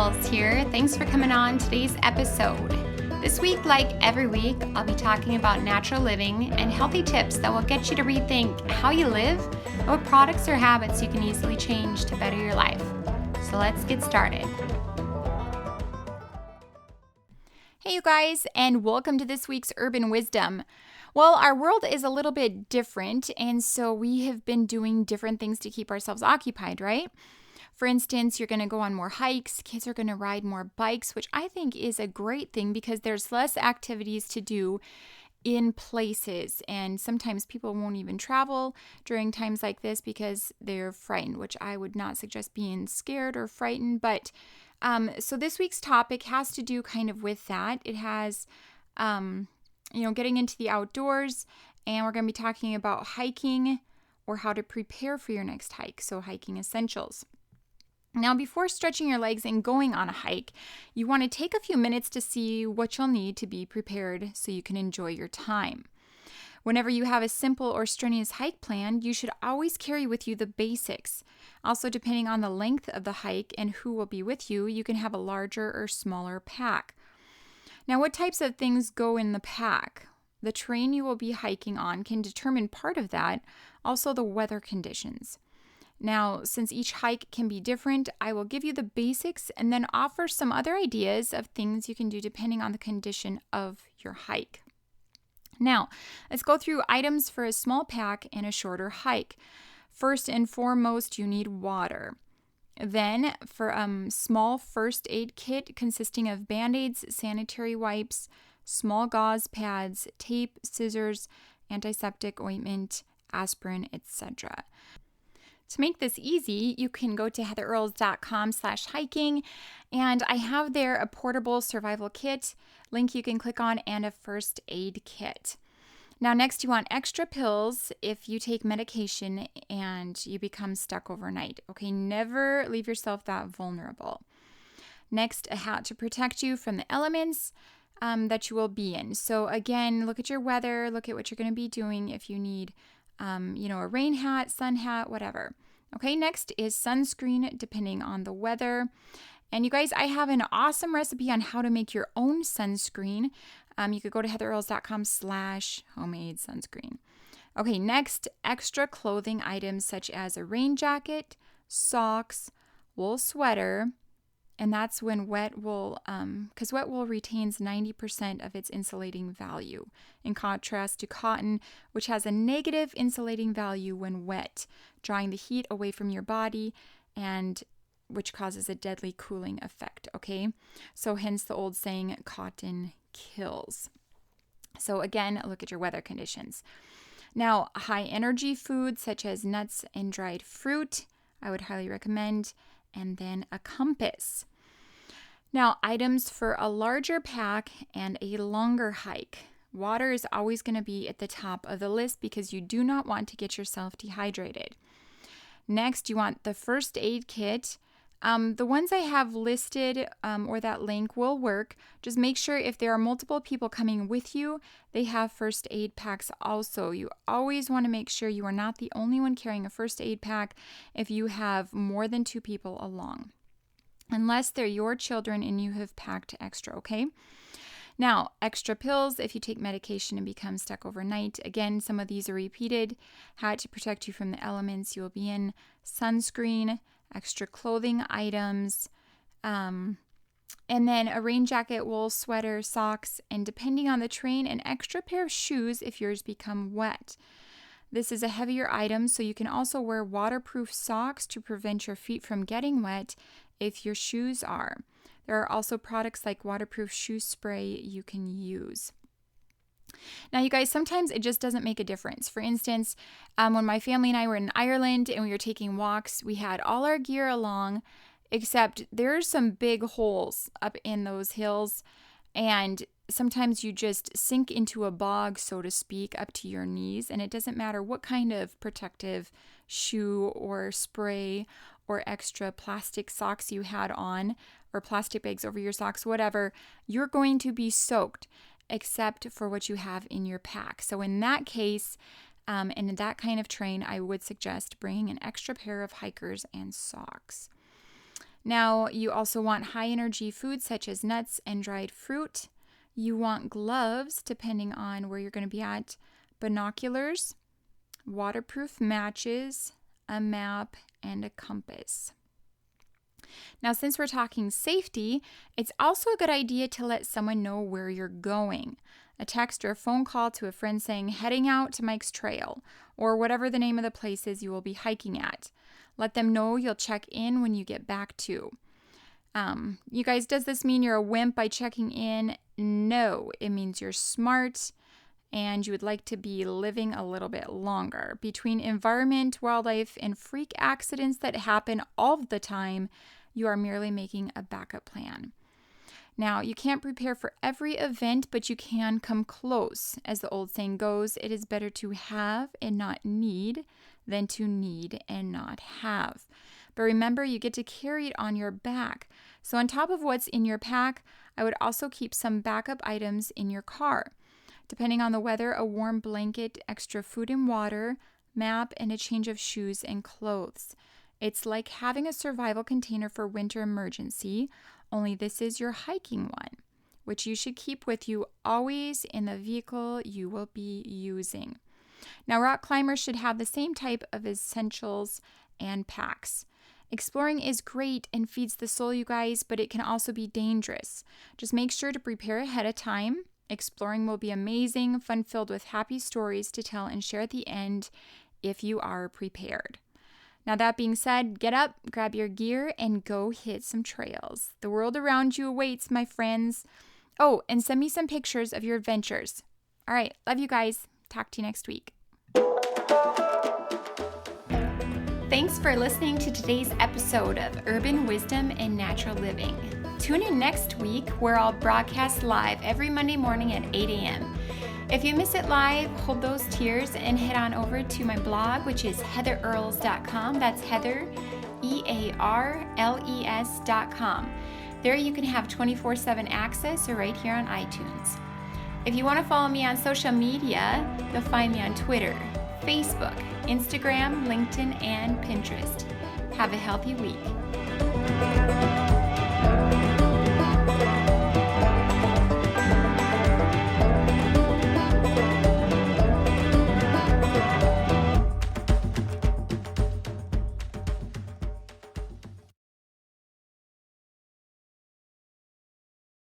Girls here. Thanks for coming on today's episode. This week, like every week, I'll be talking about natural living and healthy tips that will get you to rethink how you live and what products or habits you can easily change to better your life. So let's get started. Hey you guys, and welcome to this week's Urban Wisdom. Well, our world is a little bit different, and so we have been doing different things to keep ourselves occupied, right? For instance, you're going to go on more hikes, kids are going to ride more bikes, which I think is a great thing because there's less activities to do in places. And sometimes people won't even travel during times like this because they're frightened, which I would not suggest being scared or frightened. But so this week's topic has to do kind of with that. It has, getting into the outdoors, and we're going to be talking about hiking or how to prepare for your next hike. So hiking essentials. Now, before stretching your legs and going on a hike, you want to take a few minutes to see what you'll need to be prepared so you can enjoy your time. Whenever you have a simple or strenuous hike plan, you should always carry with you the basics. Also, depending on the length of the hike and who will be with you, you can have a larger or smaller pack. Now, what types of things go in the pack? The terrain you will be hiking on can determine part of that, also the weather conditions. Now, since each hike can be different, I will give you the basics and then offer some other ideas of things you can do depending on the condition of your hike. Now, let's go through items for a small pack and a shorter hike. First and foremost, you need water. Then, for a small first aid kit consisting of Band-Aids, sanitary wipes, small gauze pads, tape, scissors, antiseptic ointment, aspirin, etc. To make this easy, you can go to heatherearls.com/hiking, and I have there a portable survival kit link you can click on and a first aid kit. Now, next, you want extra pills if you take medication and you become stuck overnight. Okay, never leave yourself that vulnerable. Next, a hat to protect you from the elements that you will be in. So again, look at your weather, look at what you're going to be doing if you need a rain hat, sun hat, whatever. Okay, next is sunscreen, depending on the weather. And you guys, I have an awesome recipe on how to make your own sunscreen. You could go to heatherearls.com/homemade sunscreen. Okay, next, extra clothing items such as a rain jacket, socks, wool sweater, and that's when wet wool, because wet wool retains 90% of its insulating value, in contrast to cotton, which has a negative insulating value when wet, drawing the heat away from your body, and which causes a deadly cooling effect, okay? So hence the old saying, cotton kills. So again, look at your weather conditions. Now, high energy foods such as nuts and dried fruit, I would highly recommend, and then a compass. Now, items for a larger pack and a longer hike. Water is always going to be at the top of the list because you do not want to get yourself dehydrated. Next, you want the first aid kit. The ones I have listed or that link will work. Just make sure if there are multiple people coming with you, they have first aid packs also. You always want to make sure you are not the only one carrying a first aid pack if you have more than 2 people along. Unless they're your children and you have packed extra, okay? Now, extra pills if you take medication and become stuck overnight. Again, some of these are repeated. Hat to protect you from the elements you will be in. Sunscreen, extra clothing items, and then a rain jacket, wool sweater, socks, and depending on the terrain, an extra pair of shoes if yours become wet. This is a heavier item, so you can also wear waterproof socks to prevent your feet from getting wet if your shoes are. There are also products like waterproof shoe spray you can use. Now, you guys, sometimes it just doesn't make a difference. For instance, when my family and I were in Ireland and we were taking walks, we had all our gear along, except there's some big holes up in those hills, and sometimes you just sink into a bog, so to speak, up to your knees, and it doesn't matter what kind of protective shoe or spray or extra plastic socks you had on, or plastic bags over your socks, whatever, you're going to be soaked, except for what you have in your pack. So in that case, and in that kind of terrain, I would suggest bringing an extra pair of hikers and socks. Now, you also want high energy foods such as nuts and dried fruit. You want gloves, depending on where you're going to be at, binoculars, waterproof matches, a map, and a compass. Now, since we're talking safety, it's also a good idea to let someone know where you're going. A text or a phone call to a friend saying, heading out to Mike's Trail, or whatever the name of the place is you will be hiking at. Let them know you'll check in when you get back too. You guys, does this mean you're a wimp by checking in? No, it means you're smart and you would like to be living a little bit longer. Between environment, wildlife, and freak accidents that happen all the time, you are merely making a backup plan. Now, you can't prepare for every event, but you can come close. As the old saying goes, it is better to have and not need than to need and not have. But remember, you get to carry it on your back. So on top of what's in your pack, I would also keep some backup items in your car. Depending on the weather, a warm blanket, extra food and water, map, and a change of shoes and clothes. It's like having a survival container for winter emergency, only this is your hiking one, which you should keep with you always in the vehicle you will be using. Now, rock climbers should have the same type of essentials and packs. Exploring is great and feeds the soul, you guys, but it can also be dangerous. Just make sure to prepare ahead of time. Exploring will be amazing, fun-filled with happy stories to tell and share at the end if you are prepared. Now, that being said, get up, grab your gear, and go hit some trails. The world around you awaits, my friends. Oh, and send me some pictures of your adventures. All right, love you guys. Talk to you next week. Thanks for listening to today's episode of Urban Wisdom and Natural Living. Tune in next week where I'll broadcast live every Monday morning at 8 a.m. If you miss it live, hold those tears and head on over to my blog, which is heatherarles.com. That's Heather, EARLES.com. There you can have 24/7 access or right here on iTunes. If you want to follow me on social media, you'll find me on Twitter, Facebook, Instagram, LinkedIn, and Pinterest. Have a healthy week.